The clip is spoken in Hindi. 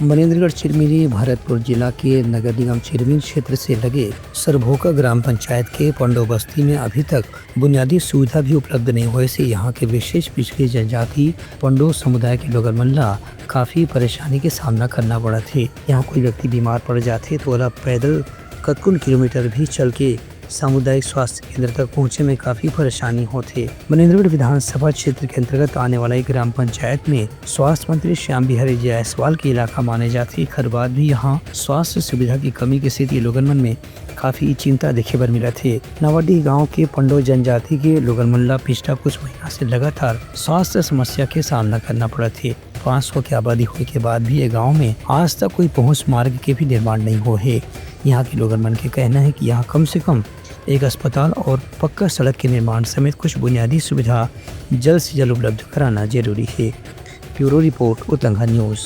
मनेन्द्रगढ़ चिरमिरी भरतपुर जिला के नगर निगम चिरमिरी क्षेत्र से लगे सरभोका ग्राम पंचायत के पंडो बस्ती में अभी तक बुनियादी सुविधा भी उपलब्ध नहीं होने से यहाँ के विशेष पिछड़ी जनजाति पंडो समुदाय के लोग मल्ला काफ़ी परेशानी के सामना करना पड़ा थे। यहाँ कोई व्यक्ति बीमार पड़ जाते तो वह पैदल कतकुन किलोमीटर भी चल के सामुदायिक स्वास्थ्य केंद्र तक पहुंचे में काफी परेशानी होती। मनेन्द्रगढ़ विधानसभा क्षेत्र के अंतर्गत आने वाला एक ग्राम पंचायत में स्वास्थ्य मंत्री श्याम बिहारी जायसवाल के इलाका माने जाते हर बार भी यहाँ स्वास्थ्य सुविधा की कमी की स्थिति लोगन मन में काफी चिंता देखे बर मिला थे। नवाडी गांव के पंडो जनजाति के लोगन मल्ला पिछला कुछ महीना से लगातार स्वास्थ्य समस्या के सामना करना पड़ा थे। 500 की आबादी होने के बाद भी ये गाँव में आज तक कोई पहुँच मार्ग के भी निर्माण नहीं हुए है। यहाँ के लोगन मन के कहना है कि यहाँ कम से कम एक अस्पताल और पक्का सड़क के निर्माण समेत कुछ बुनियादी सुविधा जल्द से जल्द उपलब्ध कराना जरूरी है। ब्यूरो रिपोर्ट उतलंघा न्यूज़।